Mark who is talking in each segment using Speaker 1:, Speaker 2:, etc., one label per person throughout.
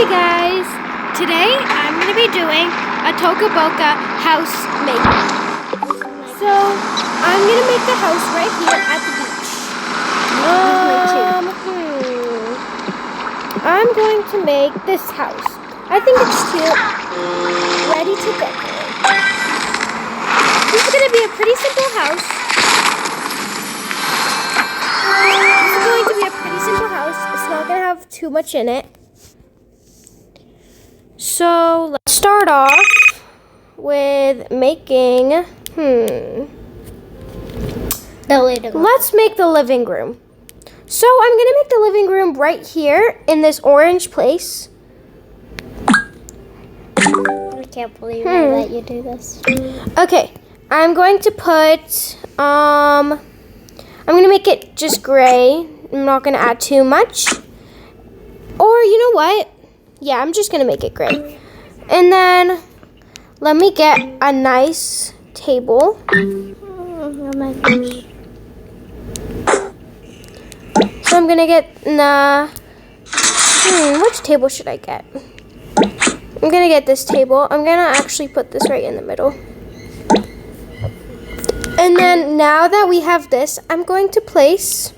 Speaker 1: Hey guys! Today I'm going to be doing a Toca Boca house making. So I'm going to make the house right here at the beach. I'm going to make this house. I think it's cute. Ready to decorate. This is going to be a pretty simple house. This is going to be a pretty simple house. It's not going to have too much in it. So let's start off with making, let's make the living room. So I'm gonna make the living room right here in this orange place.
Speaker 2: I can't believe I let you do this.
Speaker 1: Okay, I'm going to put, I'm gonna make it just gray. I'm not gonna add too much. Or you know what? Yeah, I'm just gonna make it gray. And then let me get a nice table.
Speaker 2: Oh my gosh.
Speaker 1: So I'm gonna get which table should I get? I'm gonna get this table. I'm gonna actually put this right in the middle. And then now that we have this, I'm going to place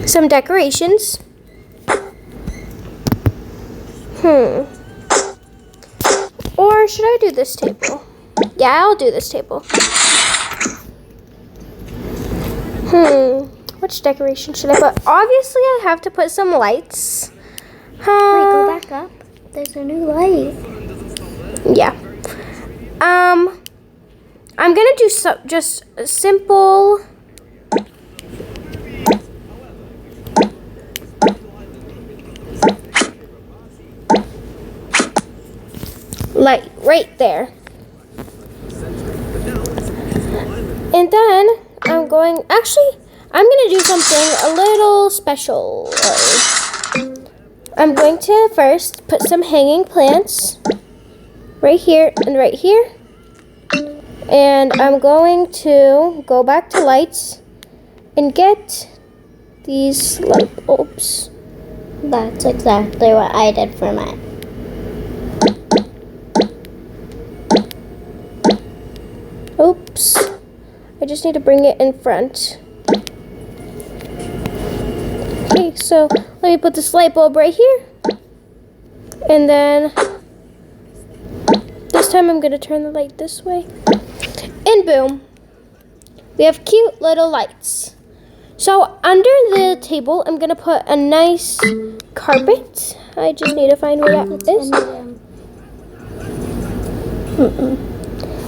Speaker 1: some decorations. Or should I do this table? Yeah, I'll do this table. Which decoration should I put? Obviously, I have to put some lights.
Speaker 2: Wait, go back up. There's a new light.
Speaker 1: Yeah. I'm gonna do just a simple. Light right there. And then I'm gonna do something a little special. I'm going to first put some hanging plants right here and right here. And I'm going to go back to lights and get these light bulbs.
Speaker 2: That's exactly what I did for mine.
Speaker 1: Oops. I just need to bring it in front. Okay, so let me put this light bulb right here. And then this time I'm going to turn the light this way. And boom. We have cute little lights. So under the table, I'm going to put a nice carpet. I just need to find where that is.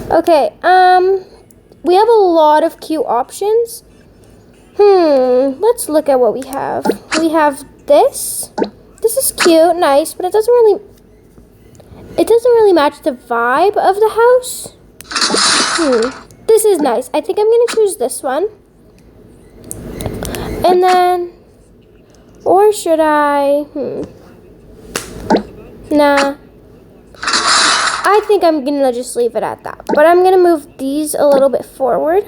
Speaker 1: Okay, we have a lot of cute options. Let's look at what we have. We have this. This is cute, nice, but it doesn't really match the vibe of the house. This is nice. I think I'm gonna choose this one. And then, or should I, Nah. I think I'm gonna just leave it at that. But I'm gonna move these a little bit forward.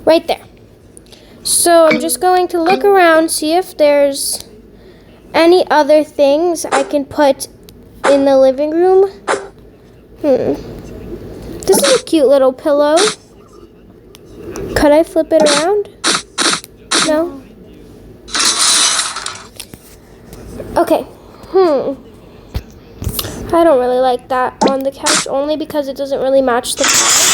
Speaker 1: Right there. So I'm just going to look around, see if there's any other things I can put in the living room. This is a cute little pillow. Could I flip it around? No? Okay. I don't really like that on the couch, only because it doesn't really match the vibe.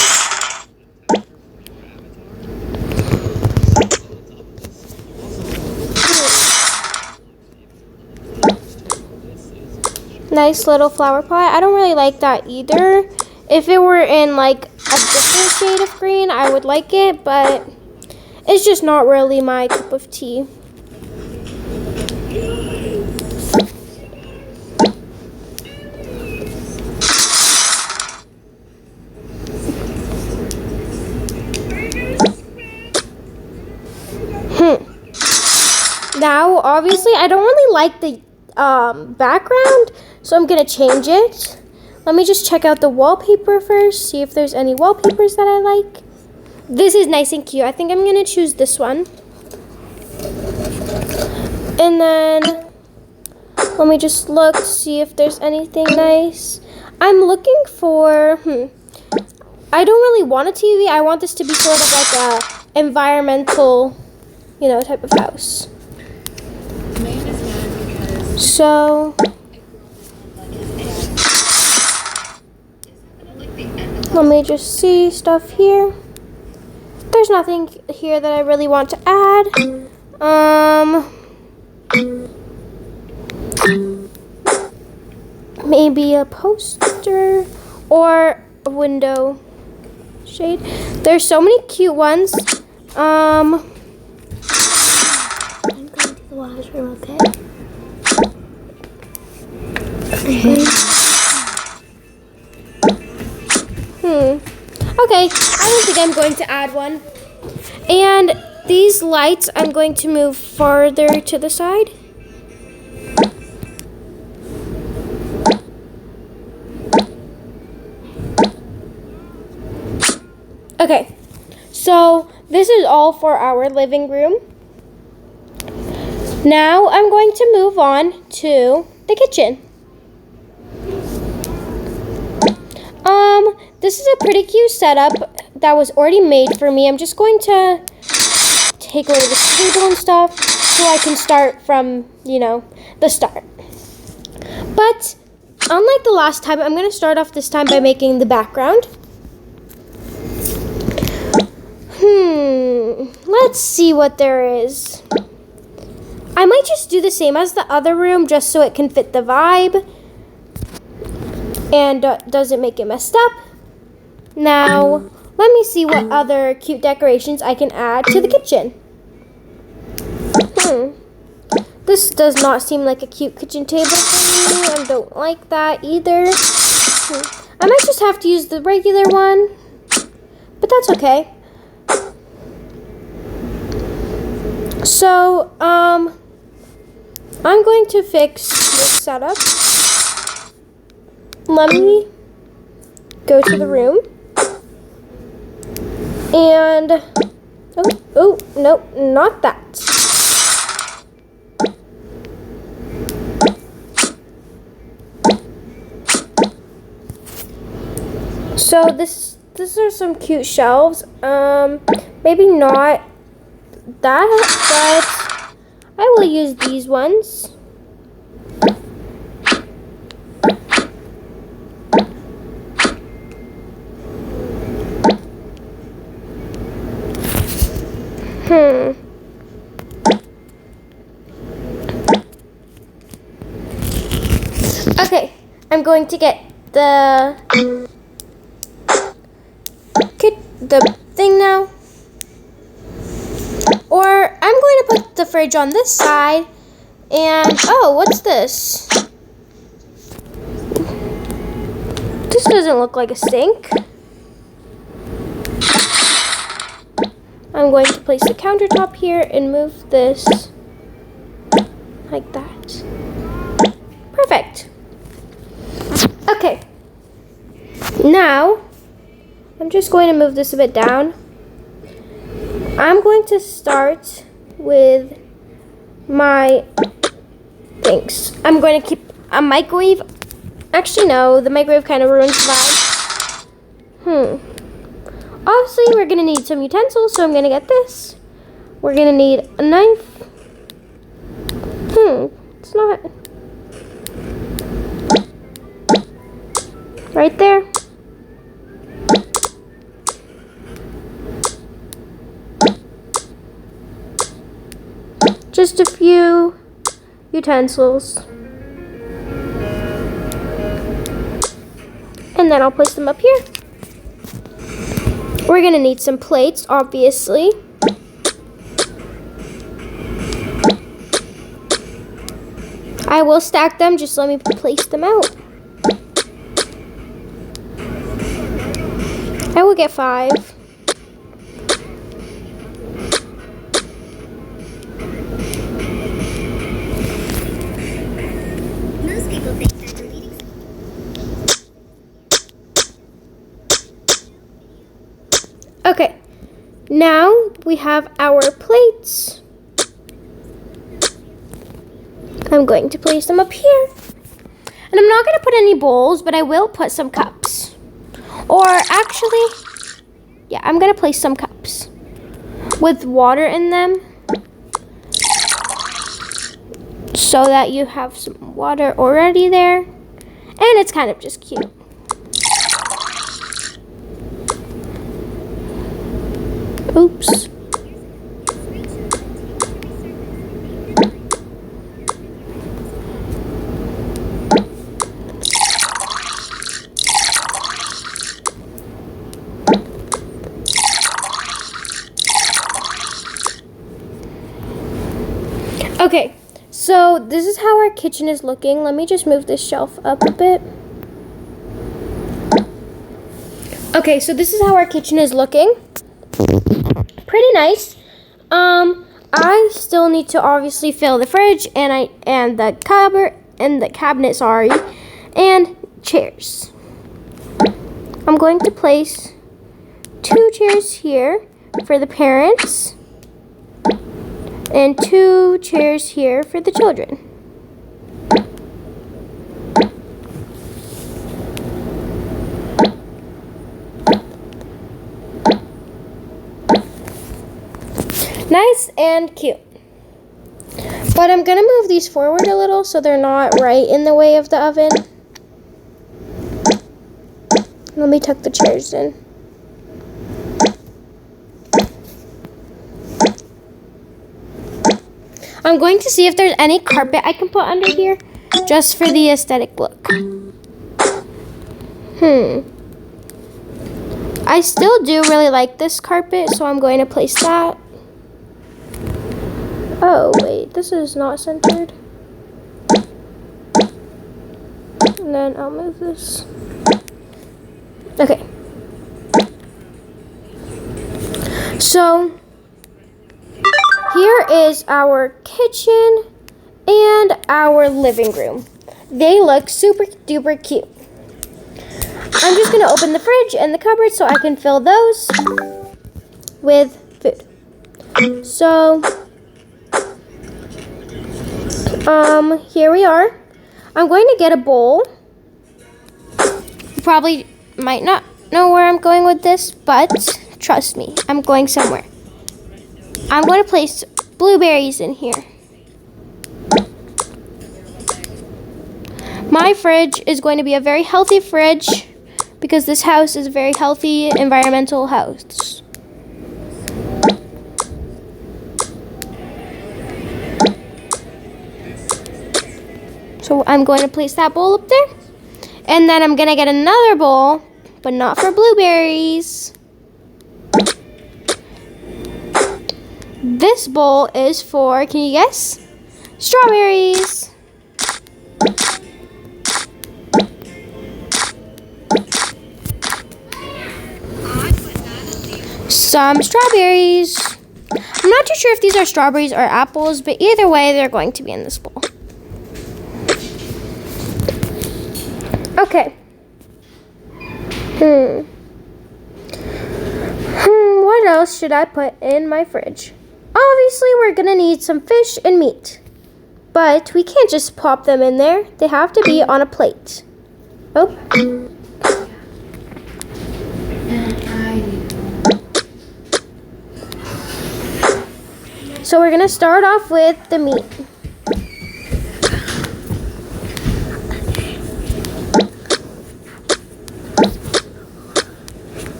Speaker 1: Nice little flower pot. I don't really like that either. If it were in like a different shade of green, I would like it, but it's just not really my cup of tea. Now, obviously, I don't really like the background, so I'm gonna change it. let me just check out the wallpaper first, see if there's any wallpapers that I like. This is nice and cute. I think I'm gonna choose this one. And then let me just look, see if there's anything nice. I'm looking for, I don't really want a TV. I want this to be sort of like a environmental, type of house. So, let me just see stuff here. There's nothing here that I really want to add. Maybe a poster or a window shade. There's so many cute ones.
Speaker 2: I'm going to the washroom, okay?
Speaker 1: Okay, I don't think I'm going to add one. And these lights, I'm going to move farther to the side. Okay, so this is all for our living room. Now I'm going to move on to the kitchen. This is a pretty cute setup that was already made for me. I'm just going to take away the table and stuff so I can start from, the start. But unlike the last time, I'm going to start off this time by making the background. Let's see what there is. I might just do the same as the other room just so it can fit the vibe and doesn't make it messed up. Now, let me see what other cute decorations I can add to the kitchen. This does not seem like a cute kitchen table for me. I don't like that either. I might just have to use the regular one, but that's okay. So, I'm going to fix this setup. Let me go to the room. And, oh, no, not that. So these are some cute shelves. Maybe not that, but I will use these ones. Okay, I'm going to get the thing now. Or I'm going to put the fridge on this side. And, oh, what's this? This doesn't look like a sink. I'm going to place the countertop here and move this like that. Perfect. Okay. Now, I'm just going to move this a bit down. I'm going to start with my things. I'm going to keep a microwave. Actually, no, the microwave kind of ruins the vibe. Obviously, we're going to need some utensils, so I'm going to get this. We're going to need a knife. It's not right there. Just a few utensils. And then I'll place them up here. We're gonna need some plates, obviously. I will stack them, just let me place them out. I will get 5. Okay, now we have our plates. I'm going to place them up here. And I'm not going to put any bowls, but I will put some cups. Or actually, yeah, I'm going to place some cups with water in them so that you have some water already there. And it's kind of just cute. Oops. Okay, so this is how our kitchen is looking. Let me just move this shelf up a bit. Okay, so this is how our kitchen is looking. Pretty nice. I still need to obviously fill the fridge and the cupboard and the cabinet, sorry, and chairs. I'm going to place 2 chairs here for the parents and 2 chairs here for the children. Nice and cute. But I'm gonna move these forward a little so they're not right in the way of the oven. Let me tuck the chairs in. I'm going to see if there's any carpet I can put under here just for the aesthetic look. I still do really like this carpet, so I'm going to place that. Oh, wait, this is not centered. And then I'll move this. Okay. So, here is our kitchen and our living room. They look super duper cute. I'm just going to open the fridge and the cupboard so I can fill those with food. So, here we are. I'm going to get a bowl. You probably might not know where I'm going with this, but trust me, I'm going somewhere. I'm going to place blueberries in here. My fridge is going to be a very healthy fridge because this house is a very healthy environmental house. So I'm going to place that bowl up there. And then I'm going to get another bowl, but not for blueberries. This bowl is for, can you guess? Strawberries. Some strawberries. I'm not too sure if these are strawberries or apples, but either way, they're going to be in this bowl. Okay. What else should I put in my fridge? Obviously, we're gonna need some fish and meat. But we can't just pop them in there. They have to be on a plate. Oh. So we're gonna start off with the meat.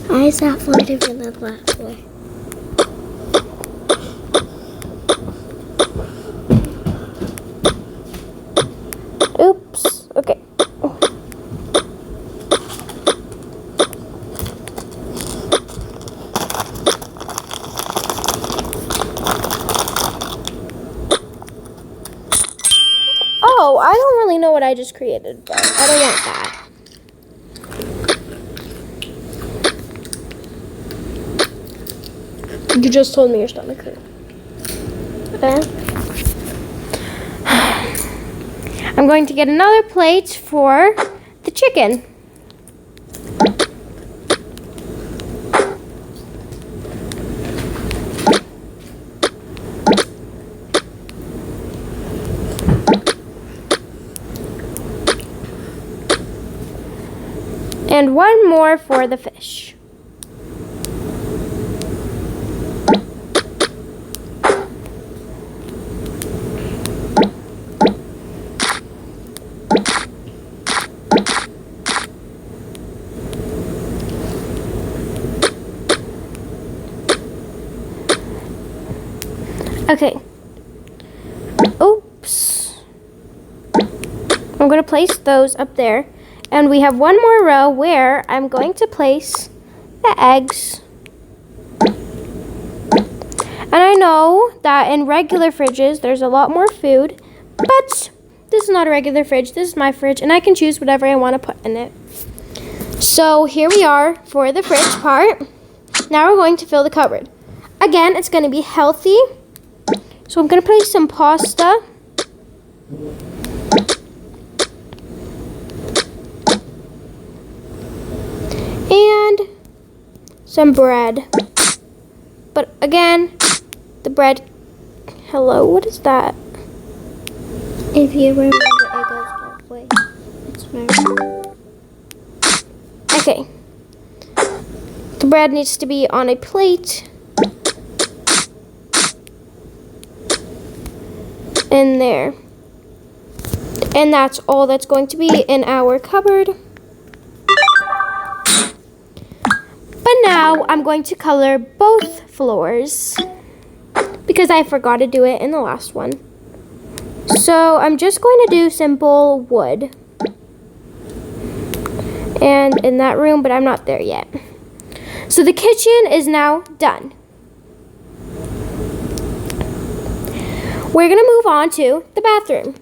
Speaker 2: Why is that floating in the platform?
Speaker 1: Oops. Okay. Oh, I don't really know what I just created, but I don't want that. You just told me your stomach hurt. Okay. I'm going to get another plate for the chicken. And one more for the fish. Okay. Oops. I'm going to place those up there. And we have one more row where I'm going to place the eggs. And I know that in regular fridges, there's a lot more food. But this is not a regular fridge. This is my fridge. And I can choose whatever I want to put in it. So here we are for the fridge part. Now we're going to fill the cupboard. Again, it's going to be healthy. So I'm going to place some pasta. And some bread. But again, the bread... Hello, what is that?
Speaker 2: If you remember, it goes halfway. It's normal.
Speaker 1: Okay. The bread needs to be on a plate. In there. And that's all that's going to be in our cupboard. But now I'm going to color both floors because I forgot to do it in the last one. So I'm just going to do simple wood. And in that room, but I'm not there yet. So the kitchen is now done. We're going to move on to the bathroom.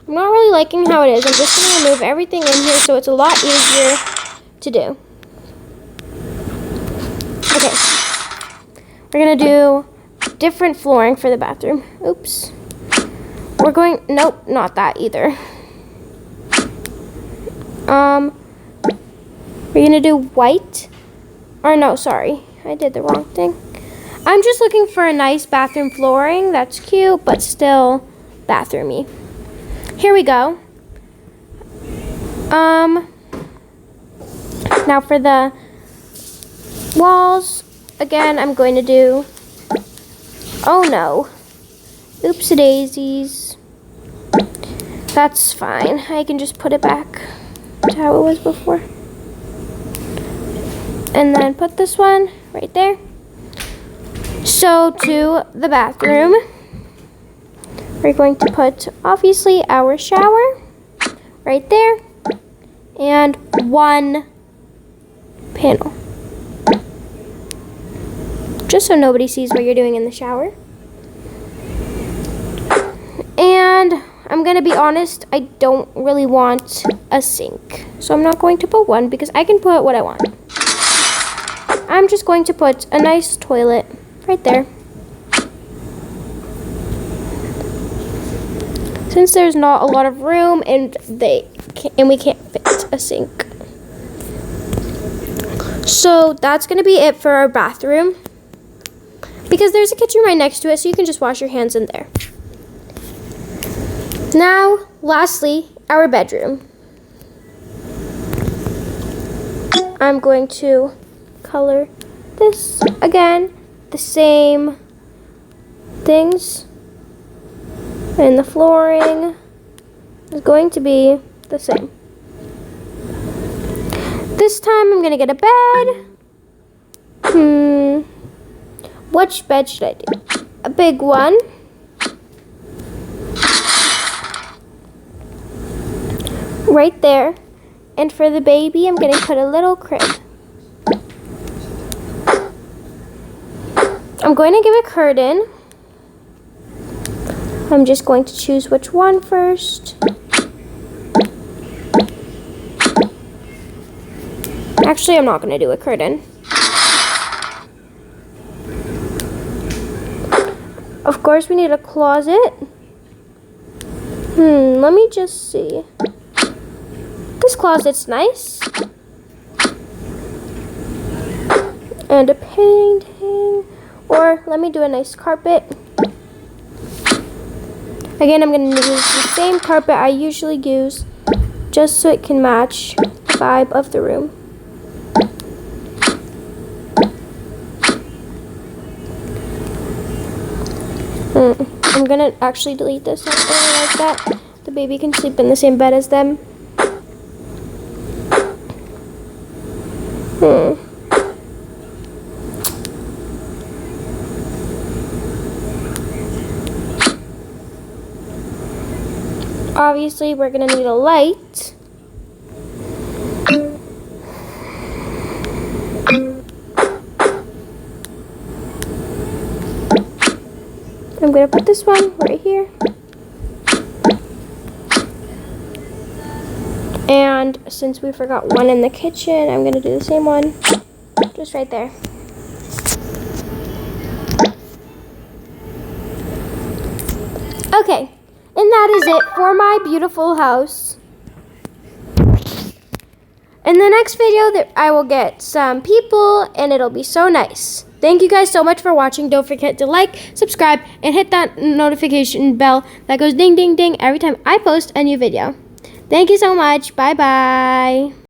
Speaker 1: I'm not really liking how it is. I'm just going to move everything in here so it's a lot easier to do. Okay. We're going to do different flooring for the bathroom. Oops. We're going... Nope, not that either. We're going to do white. Or no, sorry. I did the wrong thing. I'm just looking for a nice bathroom flooring that's cute, but still bathroomy. Here we go. Now for the walls, again, I'm going to do... Oh no. Oopsie daisies. That's fine. I can just put it back to how it was before. And then put this one right there. So to the bathroom, we're going to put, obviously, our shower right there. And one panel. Just so nobody sees what you're doing in the shower. And I'm going to be honest, I don't really want a sink. So I'm not going to put one because I can put what I want. I'm just going to put a nice toilet right there. Since there's not a lot of room and we can't fit a sink. So that's going to be it for our bathroom. Because there's a kitchen right next to it, so you can just wash your hands in there. Now, lastly, our bedroom. I'm going to color this again, the same things, and the flooring is going to be the same. This time I'm gonna get a bed. Which bed should I do? A big one. Right there. And for the baby, I'm gonna put a little crib. I'm going to give a curtain. I'm just going to choose which one first. Actually, I'm not going to do a curtain. Of course, we need a closet. Let me just see. This closet's nice. And a painting. Or let me do a nice carpet. Again, I'm going to use the same carpet I usually use, just so it can match the vibe of the room. I'm gonna actually delete this like that. The baby can sleep in the same bed as them. Obviously, we're gonna need a light. I'm gonna put this one right here. And since we forgot one in the kitchen, I'm gonna do the same one, just right there. Okay, and that is it for my beautiful house. In the next video, I will get some people, and it'll be so nice. Thank you guys so much for watching. Don't forget to like, subscribe, and hit that notification bell that goes ding, ding, ding every time I post a new video. Thank you so much. Bye-bye.